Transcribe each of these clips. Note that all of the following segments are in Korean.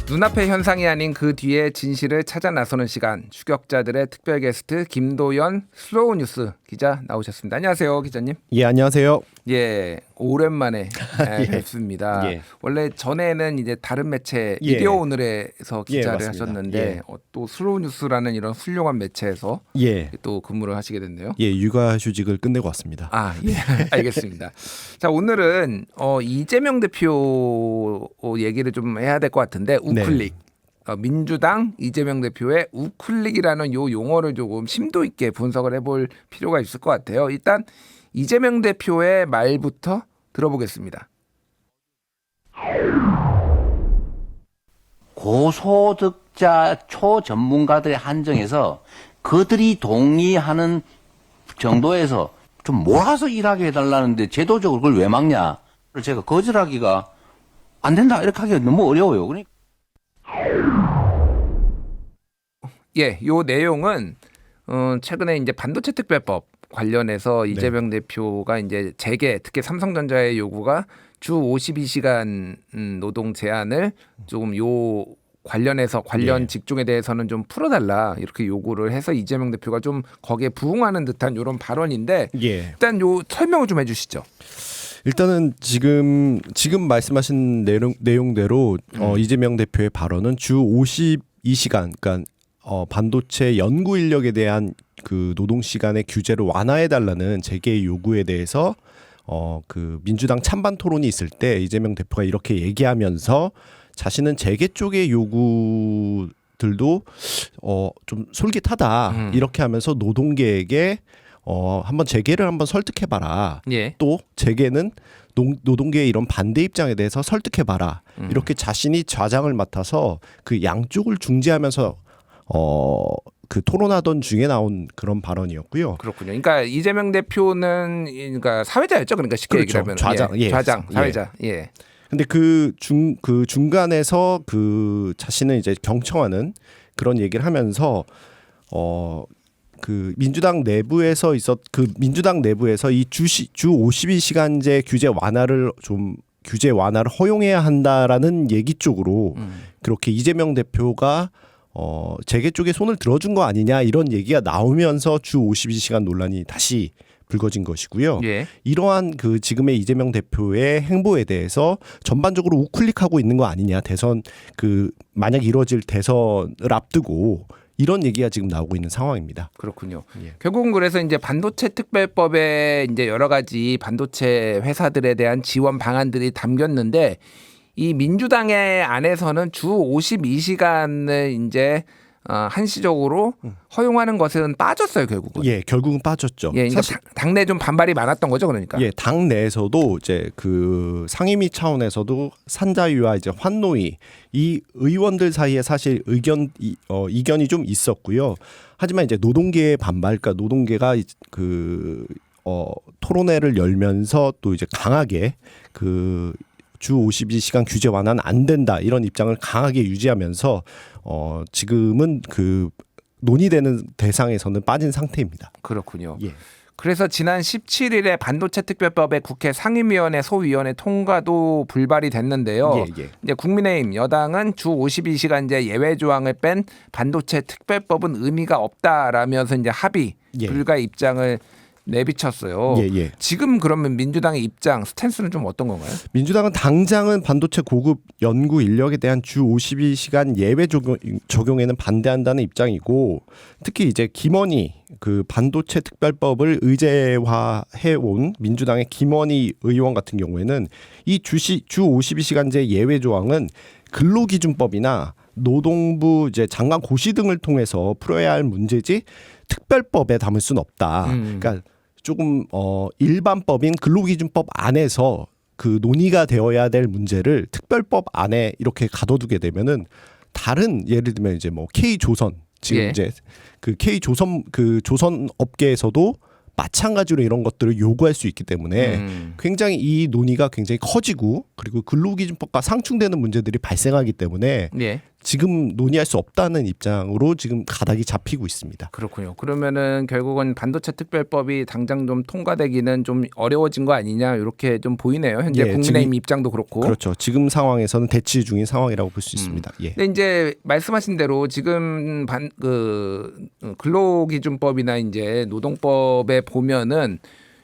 눈앞의 현상이 아닌 그 뒤의 진실을 찾아 나서는 시간, 추격자들의 특별 게스트 김도연 슬로우 뉴스 기자 나오셨습니다. 안녕하세요, 기자님. 예, 안녕하세요. 예, 오랜만에 예. 뵙습니다. 예. 원래 전에는 이제 다른 매체 예. 미디어 오늘에서 기자를 맞습니다. 하셨는데 예. 또 슬로우 뉴스라는 이런 훌륭한 매체에서 예, 또 근무를 하시게 됐네요. 예, 육아휴직을 끝내고 왔습니다. 아, 예, 알겠습니다. 자, 오늘은 이재명 대표 얘기를 좀 해야 될 것 같은데 우클릭. 민주당 이재명 대표의 우클릭이라는 요 용어를 조금 심도 있게 분석을 해볼 필요가 있을 것 같아요. 일단 이재명 대표의 말부터 들어보겠습니다. 고소득자 초전문가들의 한정에서 그들이 동의하는 정도에서 좀 몰아서 일하게 해달라는데 제도적으로 그걸 왜 막냐? 제가 거절하기가 안 된다 이렇게 하기가 너무 어려워요. 그러니까 예, 요 내용은 최근에 이제 반도체 특별법 관련해서 이재명 대표가 이제 재계, 특히 삼성전자의 요구가 주 52시간 노동 제한을 조금 요 관련해서 관련 직종에 대해서는 좀 풀어달라 이렇게 요구를 해서 이재명 대표가 좀 거기에 부응하는 듯한 이런 발언인데 예. 일단 요 설명을 좀 해주시죠. 일단은 지금 말씀하신 내용대로 이재명 대표의 발언은 주 52시간, 그러니까 반도체 연구 인력에 대한 그 노동 시간의 규제를 완화해 달라는 재계의 요구에 대해서 그 민주당 찬반 토론이 있을 때 이재명 대표가 이렇게 얘기하면서 자신은 재계 쪽의 요구들도 좀 솔깃하다 이렇게 하면서 노동계에게 한번 재계를 한번 설득해봐라. 예. 또 재계는 노동계의 이런 반대 입장에 대해서 설득해봐라. 이렇게 자신이 좌장을 맡아서 그 양쪽을 중재하면서 그 토론하던 중에 나온 그런 발언이었고요. 그렇군요. 그러니까 이재명 대표는 그러니까 사회자였죠. 그러니까 쉽게 그렇죠. 얘기하면 좌장, 예. 좌장, 사회자. 예. 근데 그 중간에서 그 자신을 이제 경청하는 그런 얘기를 하면서 그 민주당 내부에서 이 주 52시간제 규제 완화를 허용해야 한다라는 얘기 쪽으로 그렇게 이재명 대표가 재계 쪽에 손을 들어준 거 아니냐 이런 얘기가 나오면서 주 52시간 논란이 다시 불거진 것이고요. 예. 이러한 그 지금의 이재명 대표의 행보에 대해서 전반적으로 우클릭하고 있는 거 아니냐. 대선 그 만약 이루어질 대선을 앞두고 이런 얘기가 지금 나오고 있는 상황입니다. 그렇군요. 예. 결국은 그래서 이제 반도체 특별법에 이제 여러 가지 반도체 회사들에 대한 지원 방안들이 담겼는데 이 민주당의 안에서는 주 52시간을 이제 한시적으로 허용하는 것은 빠졌어요, 결국은. 예, 결국은 빠졌죠. 예, 그러니까 사실 당내 좀 반발이 많았던 거죠, 그러니까. 예, 당 내에서도 이제 그 상임위 차원에서도 산자위와 이제 환노위 이 의원들 사이에 사실 이견이 좀 있었고요. 하지만 이제 노동계의 반발, 그러니까 노동계가 그 토론회를 열면서 또 이제 강하게 그 주 52시간 규제 완화는 안 된다 이런 입장을 강하게 유지하면서 지금은 그 논의되는 대상에서는 빠진 상태입니다. 그렇군요. 예. 그래서 지난 17일에 반도체 특별법의 국회 상임위원회 소위원회 통과도 불발이 됐는데요. 예. 이제 국민의힘 여당은 주 52시간제 예외 조항을 뺀 반도체 특별법은 의미가 없다라면서 이제 합의 예. 불가 입장을 내비쳤어요. 예. 지금 그러면 민주당의 입장 스탠스는 좀 어떤 건가요? 민주당은 당장은 반도체 고급 연구 인력에 대한 주 52시간 예외 적용에는 반대한다는 입장이고 특히 이제 김원희 그 반도체 특별법을 의제화해 온 민주당의 김원희 의원 같은 경우에는 이 주 52시간제 예외 조항은 근로기준법이나 노동부 이제 장관 고시 등을 통해서 풀어야 할 문제지 특별법에 담을 수는 없다. 그러니까 조금 일반법인 근로기준법 안에서 그 논의가 되어야 될 문제를 특별법 안에 이렇게 가둬두게 되면은 다른 예를 들면 이제 뭐 K조선 지금 이제 그 K조선 그 조선 업계에서도 마찬가지로 이런 것들을 요구할 수 있기 때문에 굉장히 이 논의가 굉장히 커지고 그리고 근로기준법과 상충되는 문제들이 발생하기 때문에 지금 논의할 수 없다는 입장으로 지금 가닥이 잡히고 있습니다. 그렇군요. 그러면은 결국은 반도체 특별법이 당장 좀 통과되기는 좀 어려워진 거 아니냐 이렇게 좀 보이네요. 현재 예, 국민의힘 지금, 입장도 그렇고. 그렇죠. 지금 상황에서는 대치 중인 상황이라고 볼 수 있습니다. 예. 근데 이제 말씀하신 대로 지금 근로기준법이나 이제 노동법에 보면은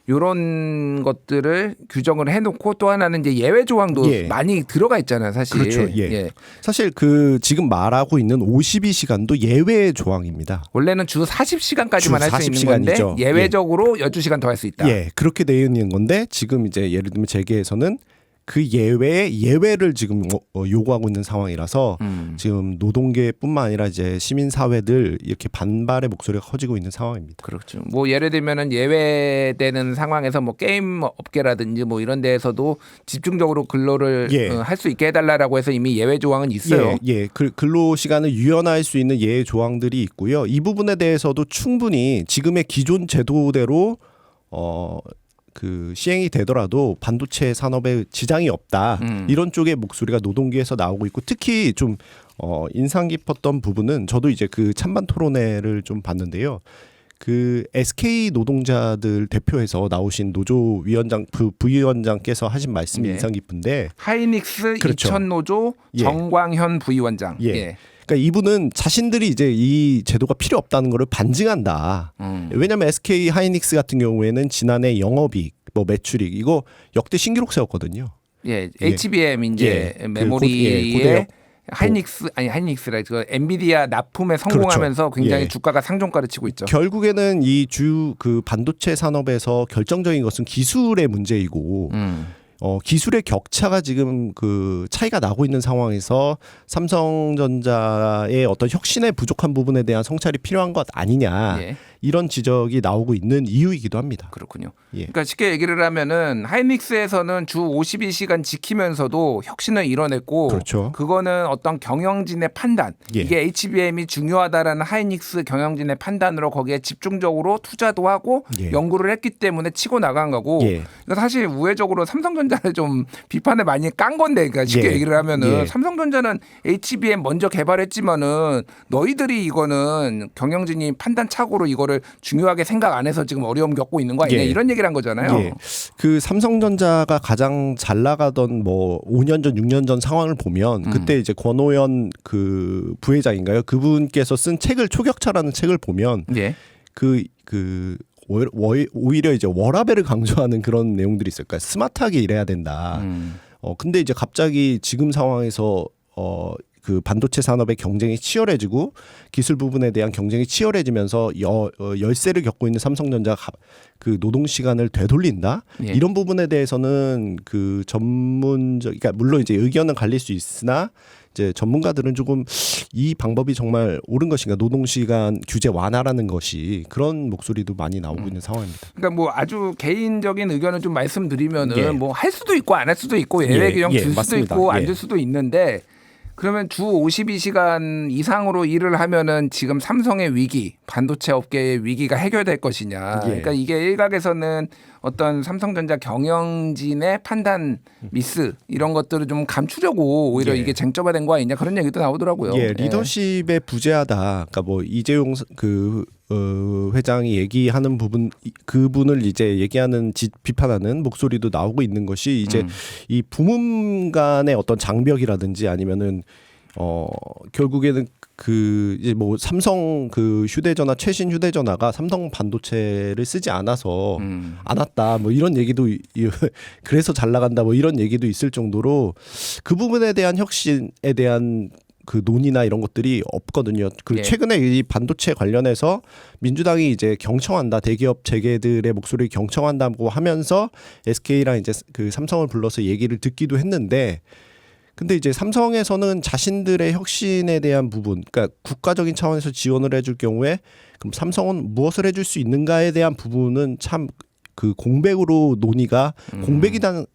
이런 것들을 규정을 해놓고 또 하나는 이제 예외 조항도 예. 많이 들어가 있잖아요, 사실. 그렇죠. 예. 사실 그 지금 말하고 있는 52시간도 예외 조항입니다. 원래는 주 40시간까지만 할 수 있는 건데 40시간이죠. 예외적으로 12시간 더 할 수 있다. 예, 그렇게 되어 있는 건데 지금 이제 예를 들면 재계에서는 그 예외의 예외를 지금 요구하고 있는 상황이라서 지금 노동계뿐만 아니라 이제 시민 사회들 이렇게 반발의 목소리가 커지고 있는 상황입니다. 그렇죠. 뭐 예를 들면은 예외되는 상황에서 뭐 게임 업계라든지 뭐 이런 데에서도 집중적으로 근로를 예. 할 수 있게 해달라고 해서 이미 예외 조항은 있어요. 예, 근로 시간을 유연할 수 있는 예외 조항들이 있고요. 이 부분에 대해서도 충분히 지금의 기존 제도대로 그 시행이 되더라도 반도체 산업에 지장이 없다. 이런 쪽의 목소리가 노동계에서 나오고 있고 특히 좀 인상 깊었던 부분은 저도 이제 그 찬반 토론회를 좀 봤는데요. 그 SK 노동자들 대표해서 나오신 노조 위원장 부위원장께서 하신 말씀이 예. 인상 깊은데 하이닉스 그렇죠. 이천노조 예. 정광현 부위원장. 예. 그러니까 이분은 자신들이 이제 이 제도가 필요 없다는 거를 반증한다. 왜냐하면 SK 하이닉스 같은 경우에는 지난해 영업이익, 뭐 매출이익 이거 역대 신기록 세웠거든요. 예, HBM 이제 예. 메모리에 고대역. 하이닉스라 그 엔비디아 납품에 성공하면서 그렇죠. 굉장히 예. 주가가 상종가를 치고 있죠. 결국에는 이 그 반도체 산업에서 결정적인 것은 기술의 문제이고 기술의 격차가 지금 그 차이가 나고 있는 상황에서 삼성전자의 어떤 혁신에 부족한 부분에 대한 성찰이 필요한 것 아니냐 예. 이런 지적이 나오고 있는 이유이기도 합니다. 그렇군요. 예. 그러니까 쉽게 얘기를 하면은 하이닉스에서는 주 52시간 지키면서도 혁신을 이뤄냈고 그렇죠. 그거는 어떤 경영진의 판단 예. 이게 HBM이 중요하다라는 하이닉스 경영진의 판단으로 거기에 집중적으로 투자도 하고 예. 연구를 했기 때문에 치고 나간 거고 예. 그러니까 사실 우회적으로 삼성전자를 좀 비판을 많이 깐 건데 그러니까 쉽게 예. 얘기를 하면은 예. 삼성전자는 HBM 먼저 개발했지만은 너희들이 이거는 경영진이 판단 착오로 이거를 중요하게 생각 안 해서 지금 어려움 겪고 있는 거 아니냐 예. 이런 얘기를 한 거잖아요. 예. 그 삼성전자가 가장 잘 나가던 뭐 5년 전, 6년 전 상황을 보면 그때 이제 권오현 그 부회장인가요? 그분께서 쓴 책을 초격차라는 책을 보면 예. 오히려 이제 워라밸을 강조하는 그런 내용들이 있어요. 그러니까 스마트하게 일해야 된다. 근데 이제 갑자기 지금 상황에서 그 반도체 산업의 경쟁이 치열해지고 기술 부분에 대한 경쟁이 치열해지면서 열세를 겪고 있는 삼성전자가 그 노동 시간을 되돌린다. 예. 이런 부분에 대해서는 그 그러니까 물론 이제 의견은 갈릴 수 있으나 이제 전문가들은 조금 이 방법이 정말 옳은 것인가 노동 시간 규제 완화라는 것이 그런 목소리도 많이 나오고 있는 상황입니다. 그러니까 뭐 아주 개인적인 의견을 좀 말씀드리면은 예. 뭐 할 수도 있고 안 할 수도 있고 예외 예, 규정 예, 줄 수도 맞습니다. 있고 안 예. 줄 수도 있는데 그러면 주 52시간 이상으로 일을 하면은 지금 삼성의 위기, 반도체 업계의 위기가 해결될 것이냐. 예. 그러니까 이게 일각에서는 어떤 삼성전자 경영진의 판단 미스 이런 것들을 좀 감추려고 오히려 예. 이게 쟁점화된 거 아니냐 그런 얘기도 나오더라고요. 예, 리더십에 부재하다. 그러니까 뭐 이재용 회장이 얘기하는 부분 그분을 이제 얘기하는 비판하는 목소리도 나오고 있는 것이 이제 이 부문 간의 어떤 장벽이라든지 아니면은 결국에는 그 이제 뭐 삼성 그 휴대전화 최신 휴대전화가 삼성 반도체를 쓰지 않아서 안 왔다 뭐 이런 얘기도 그래서 잘 나간다 뭐 이런 얘기도 있을 정도로 그 부분에 대한 혁신에 대한 그 논의나 이런 것들이 없거든요. 그리고 예. 최근에 이 반도체 관련해서 민주당이 이제 경청한다 대기업 재계들의 목소리를 경청한다고 하면서 SK랑 이제 그 삼성을 불러서 얘기를 듣기도 했는데 근데 이제 삼성에서는 자신들의 혁신에 대한 부분, 그러니까 국가적인 차원에서 지원을 해줄 경우에 그럼 삼성은 무엇을 해줄 수 있는가에 대한 부분은 참 그 공백으로 논의가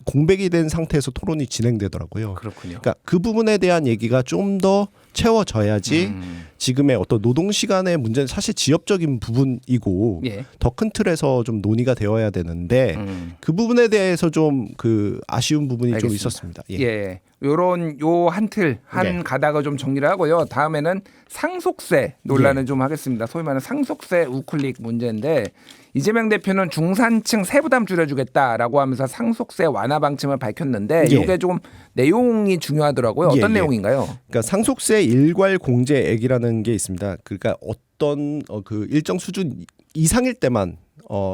공백이 된 상태에서 토론이 진행되더라고요. 그렇군요. 그러니까 그 부분에 대한 얘기가 좀 더 채워져야지 지금의 어떤 노동 시간의 문제는 사실 지엽적인 부분이고 예. 더 큰 틀에서 좀 논의가 되어야 되는데 그 부분에 대해서 좀 그 아쉬운 부분이 좀 알겠습니다. 있었습니다. 예. 요런 요 한 틀 한 네. 가닥을 좀 정리를 하고요. 다음에는 상속세 논란을 예. 좀 하겠습니다. 소위 말하는 상속세 우클릭 문제인데 이재명 대표는 중산층 세부담 줄여주겠다라고 하면서 상속세 완화 방침을 밝혔는데 예. 이게 조금 내용이 중요하더라고요. 어떤 예. 내용인가요? 그러니까 상속세 일괄 공제액이라는 게 있습니다. 그러니까 어떤 그 일정 수준 이상일 때만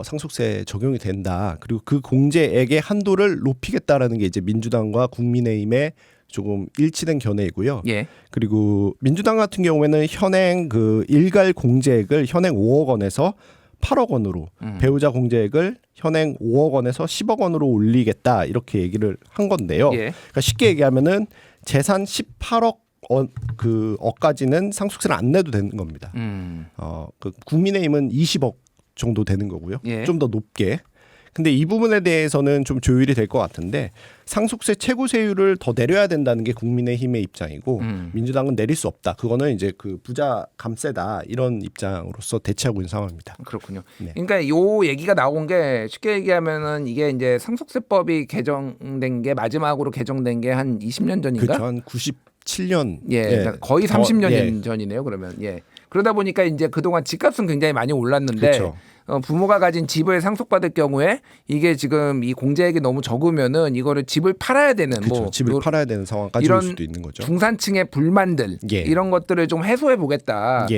상속세 적용이 된다. 그리고 그 공제액의 한도를 높이겠다라는 게 이제 민주당과 국민의힘의 조금 일치된 견해이고요. 예. 그리고 민주당 같은 경우에는 현행 그 일괄 공제액을 현행 5억 원에서 8억 원으로 배우자 공제액을 현행 5억 원에서 10억 원으로 올리겠다 이렇게 얘기를 한 건데요. 예. 그러니까 쉽게 얘기하면은 재산 18억 억까지는 상속세를 안 내도 되는 겁니다. 그 국민의힘은 20억 정도 되는 거고요. 예. 좀 더 높게. 근데 이 부분에 대해서는 좀 조율이 될 것 같은데 상속세 최고세율을 더 내려야 된다는 게 국민의힘의 입장이고 민주당은 내릴 수 없다. 그거는 이제 그 부자 감세다 이런 입장으로서 대치하고 있는 상황입니다. 그렇군요. 네. 그러니까 요 얘기가 나온 게 쉽게 얘기하면은 이게 이제 상속세법이 개정된 게 마지막으로 개정된 게 한 20년 전인가? 그렇죠. 한 97년. 예, 그러니까 거의 30년 예. 전이네요. 그러면 예. 그러다 보니까 이제 그동안 집값은 굉장히 많이 올랐는데 그렇죠. 부모가 가진 집을 상속받을 경우에 이게 지금 이 공제액이 너무 적으면은 이거를 집을 팔아야 되는 그렇죠. 뭐 집을 요- 팔아야 되는 상황까지 이런 올 수도 있는 거죠. 중산층의 불만들 예. 이런 것들을 좀 해소해 보겠다라는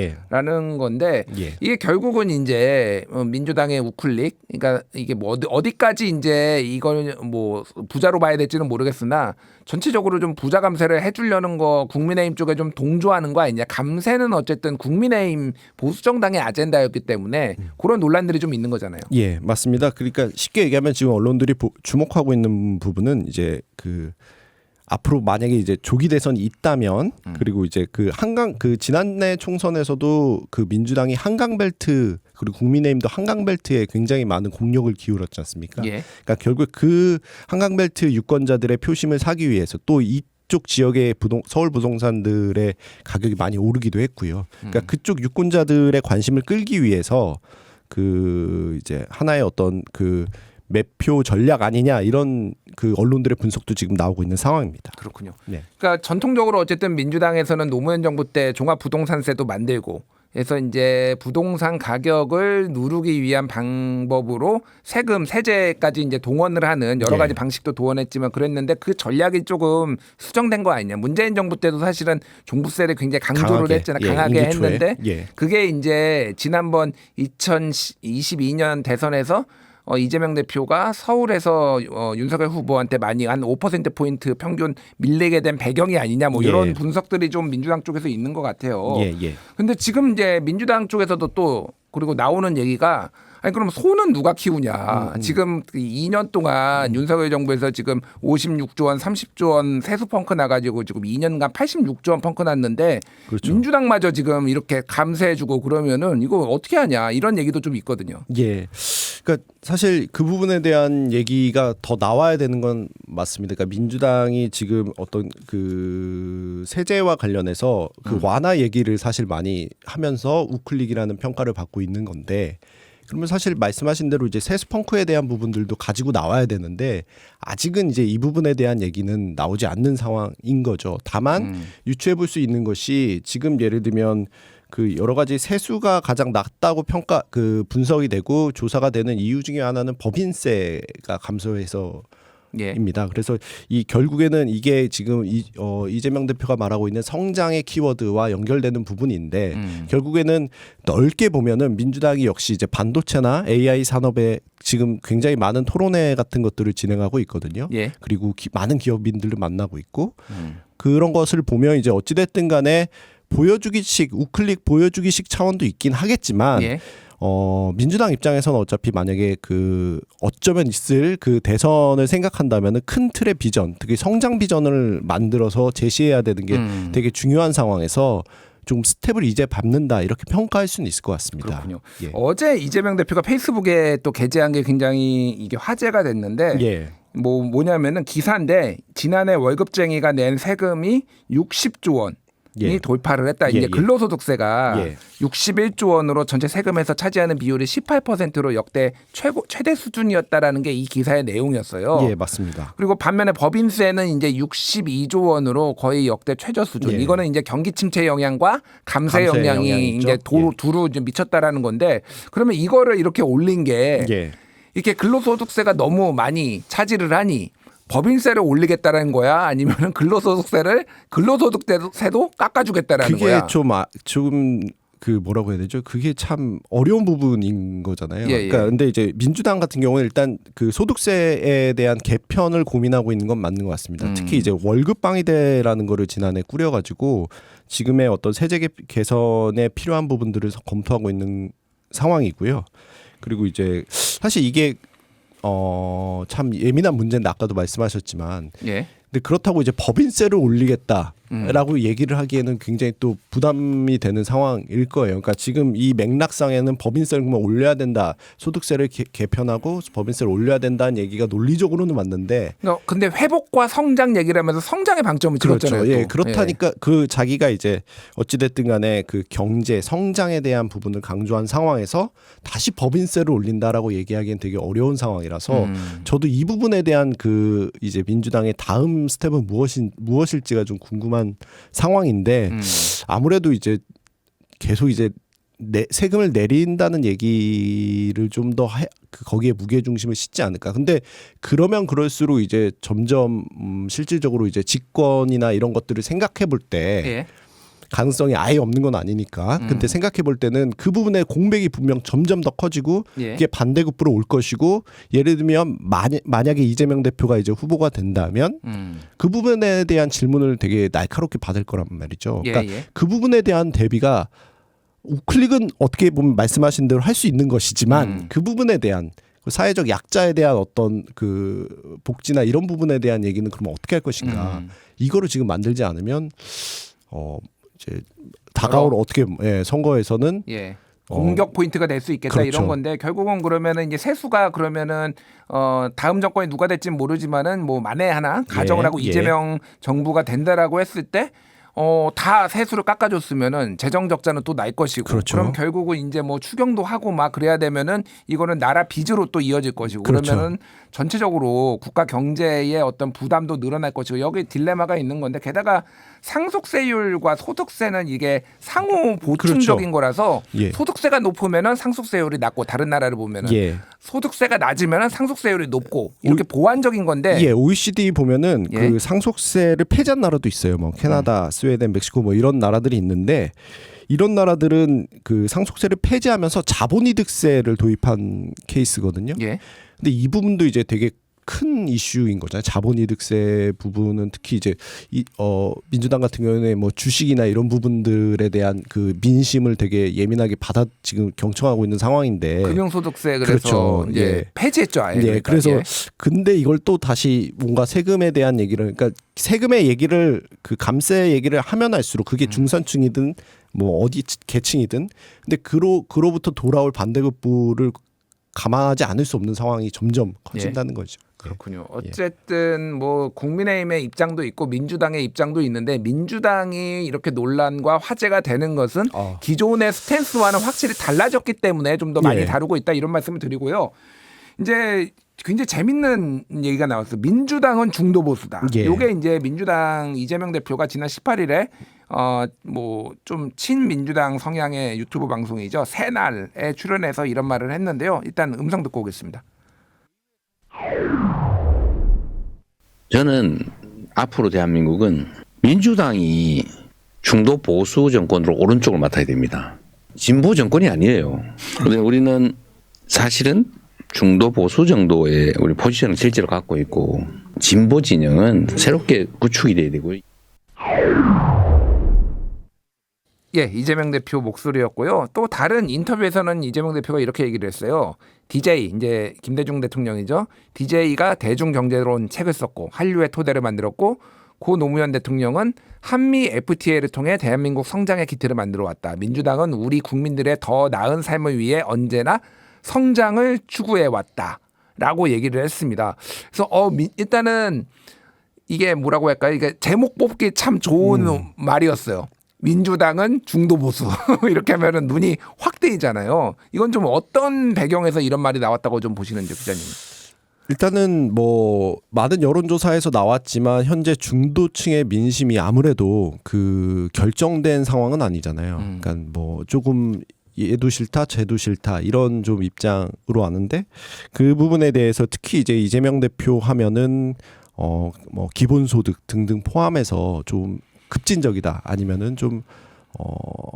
예. 건데 예. 이게 결국은 이제 민주당의 우클릭 그러니까 이게 뭐 어디까지 이제 이걸 뭐 부자로 봐야 될지는 모르겠으나 전체적으로 좀 부자 감세를 해주려는 거 국민의힘 쪽에 좀 동조하는 거 아니냐. 감세는 어쨌든 국민의힘 보수정당의 아젠다였기 때문에 그런 논란들이 좀 있는 거잖아요. 예, 맞습니다. 그러니까 쉽게 얘기하면 지금 언론들이 주목하고 있는 부분은 이제 그 앞으로 만약에 이제 조기 대선이 있다면 그리고 이제 그 한강 그 지난해 총선에서도 그 민주당이 한강벨트 그리고 국민의힘도 한강벨트에 굉장히 많은 공력을 기울였지 않습니까? 예. 그러니까 결국 그 한강벨트 유권자들의 표심을 사기 위해서 또 이쪽 지역의 서울 부동산들의 가격이 많이 오르기도 했고요. 그러니까 그쪽 유권자들의 관심을 끌기 위해서 그 이제 하나의 어떤 그 매표 전략 아니냐 이런 그 언론들의 분석도 지금 나오고 있는 상황입니다. 그렇군요. 네. 그러니까 전통적으로 어쨌든 민주당에서는 노무현 정부 때 종합부동산세도 만들고 그래서 이제 부동산 가격을 누르기 위한 방법으로 세금, 세제까지 이제 동원을 하는 여러 가지 예. 방식도 동원했지만 그랬는데 그 전략이 조금 수정된 거 아니냐. 문재인 정부 때도 사실은 종부세를 굉장히 강조를 강하게, 했잖아요. 예, 강하게 임기 초에. 했는데 예. 그게 이제 지난번 2022년 대선에서 이재명 대표가 서울에서 윤석열 후보한테 많이 한 5%포인트 평균 밀리게 된 배경이 아니냐 뭐 이런 예. 분석들이 좀 민주당 쪽에서 있는 것 같아요. 예, 예. 근데 지금 이제 민주당 쪽에서도 또 그리고 나오는 얘기가 아니 그럼 소는 누가 키우냐. 지금 2년 동안 윤석열 정부에서 지금 56조 원, 30조 원 세수 펑크 나가지고 지금 2년간 86조 원 펑크 났는데 그렇죠. 민주당마저 지금 이렇게 감세해주고 그러면은 이거 어떻게 하냐 이런 얘기도 좀 있거든요. 예. 그러니까 사실 그 부분에 대한 얘기가 더 나와야 되는 건 맞습니다. 그러니까 민주당이 지금 어떤 그 세제와 관련해서 그 완화 얘기를 사실 많이 하면서 우클릭이라는 평가를 받고 있는 건데 그러면 사실 말씀하신 대로 이제 세수 펑크에 대한 부분들도 가지고 나와야 되는데 아직은 이제 이 부분에 대한 얘기는 나오지 않는 상황인 거죠. 다만 유추해 볼 수 있는 것이 지금 예를 들면 그 여러 가지 세수가 가장 낮다고 분석이 되고 조사가 되는 이유 중에 하나는 법인세가 감소해서 예. 입니다. 그래서 이 결국에는 이게 지금 이재명 대표가 말하고 있는 성장의 키워드와 연결되는 부분인데 결국에는 넓게 보면은 민주당이 역시 이제 반도체나 AI 산업에 지금 굉장히 많은 토론회 같은 것들을 진행하고 있거든요. 예. 그리고 많은 기업인들을 만나고 있고 그런 것을 보면 이제 어찌됐든 간에 우클릭 보여주기식 차원도 있긴 하겠지만 예. 민주당 입장에서는 어차피 만약에 그 어쩌면 있을 그 대선을 생각한다면은 큰 틀의 비전, 특히 성장 비전을 만들어서 제시해야 되는 게 되게 중요한 상황에서 좀 스텝을 이제 밟는다 이렇게 평가할 수는 있을 것 같습니다. 그렇군요. 예. 어제 이재명 대표가 페이스북에 또 게재한 게 굉장히 이게 화제가 됐는데 예. 뭐냐면은 기사인데 지난해 월급쟁이가 낸 세금이 60조 원. 예. 돌파를 했다. 예, 이제 예. 근로소득세가 예. 61조 원으로 전체 세금에서 차지하는 비율이 18%로 역대 최대 수준이었다라는 게 이 기사의 내용이었어요. 예, 맞습니다. 그리고 반면에 법인세는 이제 62조 원으로 거의 역대 최저 수준. 예. 이거는 이제 경기 침체 영향과 감세 감세 영향이 영향이 있죠. 이제 두루 이제 미쳤다라는 건데 그러면 이거를 이렇게 올린 게 예. 이렇게 근로소득세가 너무 많이 차지를 하니 법인세를 올리겠다라는 거야? 아니면 근로소득세도 깎아주겠다라는 그게 거야? 좀 그 뭐라고 해야 되죠? 그게 참 어려운 부분인 거잖아요. 예, 예. 그러니까 근데 이제 민주당 같은 경우는 일단 그 소득세에 대한 개편을 고민하고 있는 건 맞는 것 같습니다. 특히 이제 월급방위대라는 거를 지난해 꾸려가지고 지금의 어떤 세제 개선에 필요한 부분들을 검토하고 있는 상황이고요. 그리고 이제 사실 이게 참 예민한 문제인데 아까도 말씀하셨지만 예. 근데 그렇다고 이제 법인세를 올리겠다라고 얘기를 하기에는 굉장히 또 부담이 되는 상황일 거예요. 그러니까 지금 이 맥락상에는 법인세를 그만 올려야 된다. 소득세를 개편하고 법인세를 올려야 된다는 얘기가 논리적으로는 맞는데 근데 회복과 성장 얘기를 하면서 성장의 방점을 찍었잖아요. 그렇죠. 예, 또. 그렇다니까 그 자기가 이제 어찌됐든 간에 그 경제 성장에 대한 부분을 강조한 상황에서 다시 법인세를 올린다라고 얘기하기엔 되게 어려운 상황이라서 저도 이 부분에 대한 그 이제 민주당의 다음 스텝은 무엇일지가 좀 궁금한 상황인데 아무래도 이제 계속 이제 세금을 내린다는 얘기를 좀 더 거기에 무게 중심을 싣지 않을까. 근데 그러면 그럴수록 이제 점점 실질적으로 이제 직권이나 이런 것들을 생각해 볼 때 예. 가능성이 아예 없는 건 아니니까. 근데 생각해 볼 때는 그 부분에 공백이 분명 점점 더 커지고 예. 이게 반대급부로 올 것이고 예를 들면 만약에 이재명 대표가 이제 후보가 된다면 그 부분에 대한 질문을 되게 날카롭게 받을 거란 말이죠. 그러니까 예. 그 부분에 대한 대비가 우클릭은 어떻게 보면 말씀하신 대로 할 수 있는 것이지만 그 부분에 대한 그 사회적 약자에 대한 어떤 그 복지나 이런 부분에 대한 얘기는 그러면 어떻게 할 것인가. 이거를 지금 만들지 않으면 이제 다가올 어떻게 선거에서는 예. 공격 포인트가 될 수 있겠다 그렇죠. 이런 건데 결국은 그러면은 이제 세수가 그러면은 다음 정권이 누가 될지는 모르지만은 뭐 만에 하나 가정을 하고 예. 이재명 정부가 된다라고 했을 때 다 세수를 깎아줬으면은 재정 적자는 또 날 것이고 그렇죠. 그럼 결국은 이제 뭐 추경도 하고 막 그래야 되면은 이거는 나라 빚으로 또 이어질 것이고 그렇죠. 그러면은 전체적으로 국가 경제의 어떤 부담도 늘어날 것이고 여기 딜레마가 있는 건데 게다가 상속세율과 소득세는 이게 상호 보충적인 그렇죠. 거라서 예. 소득세가 높으면은 상속세율이 낮고 다른 나라를 보면은 예. 소득세가 낮으면은 상속세율이 높고 이렇게 보완적인 건데 예, OECD 보면은 예. 그 상속세를 폐지한 나라도 있어요. 뭐 캐나다, 스웨덴, 멕시코 뭐 이런 나라들이 있는데 이런 나라들은 그 상속세를 폐지하면서 자본이득세를 도입한 케이스거든요. 예. 근데 이 부분도 이제 되게 큰 이슈인 거잖아요. 자본이득세 부분은 특히 이제 민주당 같은 경우에 뭐 주식이나 이런 부분들에 대한 그 민심을 되게 예민하게 지금 경청하고 있는 상황인데. 금융소득세 그래서 그렇죠. 이제 예. 폐지했죠. 아예. 예, 그러니까. 그래서 예. 근데 이걸 또 다시 뭔가 세금에 대한 얘기를 그러니까 세금의 얘기를 그 감세 얘기를 하면 할수록 그게 중산층이든 뭐 어디 계층이든 근데 그로부터 돌아올 반대급부를 감안하지 않을 수 없는 상황이 점점 커진다는 거죠. 그렇군요. 어쨌든 뭐 국민의힘의 입장도 있고 민주당의 입장도 있는데 민주당이 이렇게 논란과 화제가 되는 것은 기존의 스탠스와는 확실히 달라졌기 때문에 좀 더 많이 예. 다루고 있다 이런 말씀을 드리고요. 이제 굉장히 재밌는 얘기가 나왔어요. 민주당은 중도 보수다. 예. 이게 이제 민주당 이재명 대표가 지난 18일에 뭐 좀 친민주당 성향의 유튜브 방송이죠. 새날에 출연해서 이런 말을 했는데요. 일단 음성 듣고 오겠습니다. 저는 앞으로 대한민국은 민주당이 중도 보수 정권으로 오른쪽을 맡아야 됩니다. 진보 정권이 아니에요. 근데 우리는 사실은 중도 보수 정도의 우리 포지션을 실제로 갖고 있고 진보 진영은 새롭게 구축이 돼야 되고요. 예, 이재명 대표 목소리였고요. 또 다른 인터뷰에서는 이재명 대표가 이렇게 얘기를 했어요. DJ, 이제 김대중 대통령이죠. DJ가 대중경제론 책을 썼고 한류의 토대를 만들었고 고 노무현 대통령은 한미 FTA를 통해 대한민국 성장의 기틀을 만들어 왔다. 민주당은 우리 국민들의 더 나은 삶을 위해 언제나 성장을 추구해 왔다라고 얘기를 했습니다. 그래서 일단은 이게 뭐라고 할까요? 이게 제목 뽑기 참 좋은 말이었어요. 민주당은 중도 보수 이렇게 하면은 눈이 확 뜨이잖아요. 이건 좀 어떤 배경에서 이런 말이 나왔다고 좀 보시는지 기자님. 일단은 뭐 많은 여론조사에서 나왔지만 현재 중도층의 민심이 아무래도 그 결정된 상황은 아니잖아요. 그러니까 뭐 조금 얘도 싫다, 쟤도 싫다 이런 좀 입장으로 왔는데 그 부분에 대해서 특히 이제 이재명 대표 하면은 뭐 기본소득 등등 포함해서 좀 급진적이다 아니면은 좀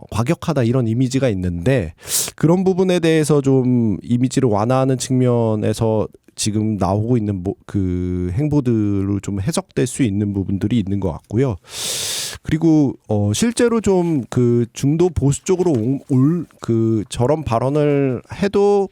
과격하다 이런 이미지가 있는데 그런 부분에 대해서 좀 이미지를 완화하는 측면에서 지금 나오고 있는 그 행보들로 좀 해석될 수 있는 부분들이 있는 것 같고요. 그리고 실제로 좀 그 중도 보수 쪽으로 그 저런 발언을 해도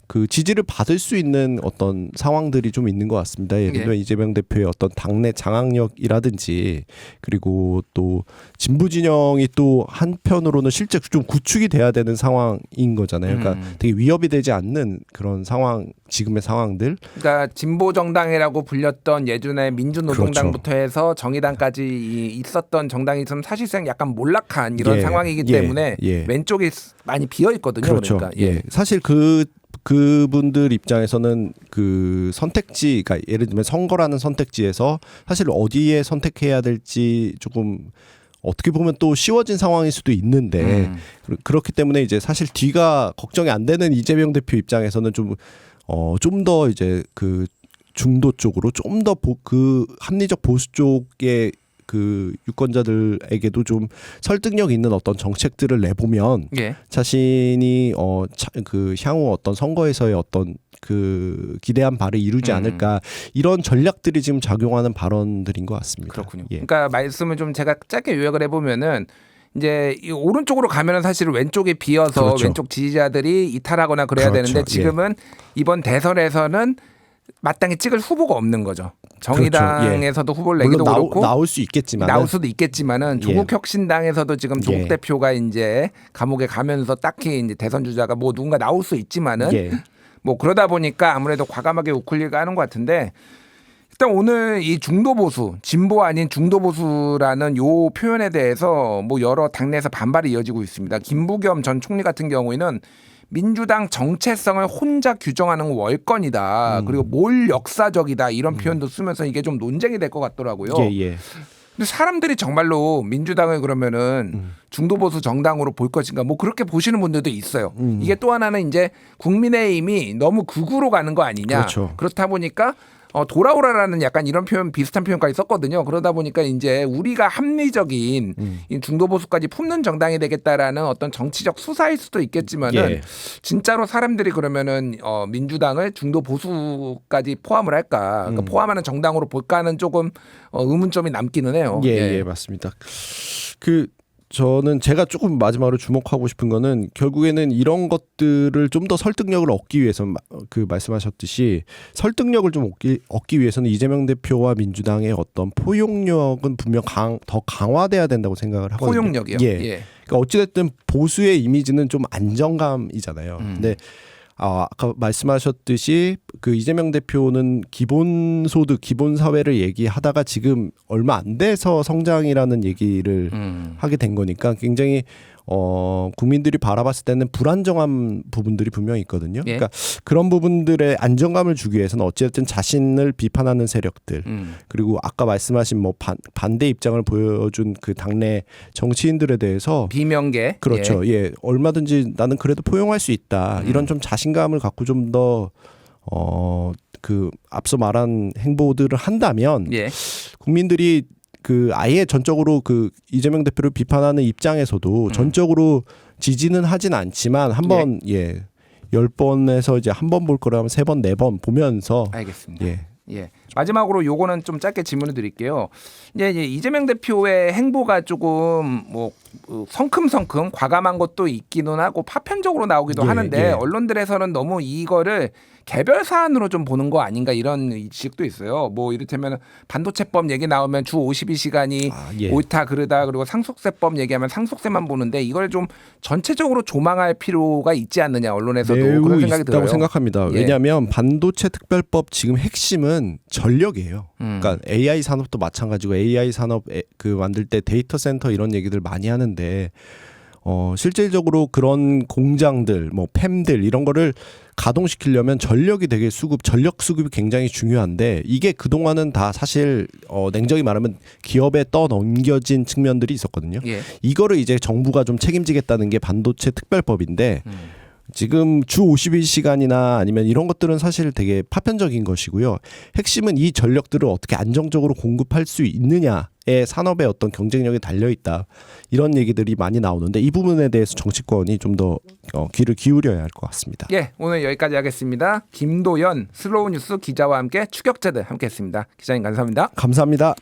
그 지지를 받을 수 있는 어떤 상황들이 좀 있는 것 같습니다. 예를 들면 이재명 대표의 어떤 당내 장악력이라든지 그리고 또 진보 진영이 또 한편으로는 실제 좀 구축이 돼야 되는 상황인 거잖아요. 그러니까 되게 위협이 되지 않는 그런 상황, 지금의 상황들. 그러니까 진보 정당이라고 불렸던 예전에 민주노동당부터 그렇죠. 해서 정의당까지 있었던 정당이 좀 사실상 약간 몰락한 이런 상황이기 때문에 왼쪽이 많이 비어 있거든요. 그렇죠. 그러니까 사실 그분들 입장에서는 그 선택지, 그러니까 예를 들면 선거라는 선택지에서 사실 어디에 선택해야 될지 조금 어떻게 보면 또 쉬워진 상황일 수도 있는데 그렇기 때문에 이제 사실 뒤가 걱정이 안 되는 이재명 대표 입장에서는 좀 더 이제 그 중도 쪽으로 좀 더 그 합리적 보수 쪽에 그 유권자들에게도 좀 설득력 있는 어떤 정책들을 내보면 자신이 그 향후 어떤 선거에서의 어떤 그 기대한 바를 이루지 않을까 이런 전략들이 지금 작용하는 발언들인 것 같습니다. 그렇군요. 그러니까 말씀을 좀 제가 짧게 요약을 해보면은 이제 이 오른쪽으로 가면은 사실 왼쪽에 비어서 그렇죠. 왼쪽 지지자들이 이탈하거나 그래야 그렇죠. 되는데 지금은 이번 대선에서는 마땅히 찍을 후보가 없는 거죠. 정의당에서도 후보를 내기도 그렇고 나올 수 있겠지만 나올 수도 있겠지만은 조국혁신당에서도 지금 조국 대표가 이제 감옥에 가면서 딱히 이제 대선 주자가 뭐 누군가 나올 수 있지만은 뭐 그러다 보니까 아무래도 과감하게 우클릭을 하는 것 같은데 일단 오늘 이 중도 보수, 진보 아닌 중도 보수라는 요 표현에 대해서 뭐 여러 당내에서 반발이 이어지고 있습니다. 김부겸 전 총리 같은 경우에는 민주당 정체성을 혼자 규정하는 월권이다. 그리고 뭘 역사적이다. 이런 표현도 쓰면서 이게 좀 논쟁이 될 것 같더라고요. 근데 사람들이 정말로 민주당을 그러면은 중도보수 정당으로 볼 것인가 뭐 그렇게 보시는 분들도 있어요. 이게 또 하나는 이제 국민의힘이 너무 극우로 가는 거 아니냐. 그렇죠. 그렇다 보니까 돌아오라라는 약간 이런 표현 비슷한 표현까지 썼거든요. 그러다 보니까 이제 우리가 합리적인 이 중도 보수까지 품는 정당이 되겠다라는 어떤 정치적 수사일 수도 있겠지만은 진짜로 사람들이 그러면은 민주당을 중도 보수까지 포함을 할까? 그러니까 포함하는 정당으로 볼까 하는 조금 의문점이 남기는 해요. 예, 맞습니다. 저는 제가 조금 마지막으로 주목하고 싶은 거는 결국에는 이런 것들을 좀 더 설득력을 얻기 위해서 그 말씀하셨듯이 설득력을 좀 얻기 위해서는 이재명 대표와 민주당의 어떤 포용력은 분명 더 강화돼야 된다고 생각을 하거든요. 포용력이요? 그러니까 어찌됐든 보수의 이미지는 좀 안정감이잖아요. 근데 아까 말씀하셨듯이 그 이재명 대표는 기본소득, 기본사회를 얘기하다가 지금 얼마 안 돼서 성장이라는 얘기를 하게 된 거니까 굉장히 국민들이 바라봤을 때는 불안정한 부분들이 분명히 있거든요. 그러니까 그런 부분들의 안정감을 주기 위해서는 어쨌든 자신을 비판하는 세력들 그리고 아까 말씀하신 뭐 반대 입장을 보여준 그 당내 정치인들에 대해서 비명계 그렇죠. 얼마든지 나는 그래도 포용할 수 있다. 이런 좀 자신감을 갖고 좀 더 그 앞서 말한 행보들을 한다면 국민들이 그 아예 전적으로 그 이재명 대표를 비판하는 입장에서도 전적으로 지지는 하진 않지만 한번 10번에서 이제 한 번 볼 거라면 3번, 4번 보면서 알겠습니다. 마지막으로 요거는 좀 짧게 질문을 드릴게요. 이제 이재명 대표의 행보가 조금 뭐 성큼성큼 과감한 것도 있기는 하고 파편적으로 나오기도 하는데 언론들에서는 너무 이거를 개별 사안으로 좀 보는 거 아닌가 이런 지적도 있어요. 뭐 이를테면 반도체법 얘기 나오면 주 52시간이 옳다 그르다 그리고 상속세법 얘기하면 상속세만 보는데 이걸 좀 전체적으로 조망할 필요가 있지 않느냐 언론에서도 매우 그런 생각이 있다고 들어요. 생각합니다. 왜냐하면 반도체 특별법 지금 핵심은 전력이에요. 그러니까 AI 산업도 마찬가지고 AI 산업 그 만들 때 데이터 센터 이런 얘기들 많이 하는데 실질적으로 그런 공장들 뭐 팹들 이런 거를 가동시키려면 전력이 되게 전력 수급이 굉장히 중요한데 이게 그동안은 다 사실 냉정히 말하면 기업에 떠넘겨진 측면들이 있었거든요. 예. 이거를 이제 정부가 좀 책임지겠다는 게 반도체 특별법인데 지금 주 52시간이나 아니면 이런 것들은 사실 되게 파편적인 것이고요. 핵심은 이 전력들을 어떻게 안정적으로 공급할 수 있느냐에 산업의 어떤 경쟁력이 달려있다. 이런 얘기들이 많이 나오는데 이 부분에 대해서 정치권이 좀 더 귀를 기울여야 할 것 같습니다. 예, 오늘 여기까지 하겠습니다. 김도연 슬로우 뉴스 기자와 함께 추격자들 함께했습니다. 기자님 감사합니다. 감사합니다.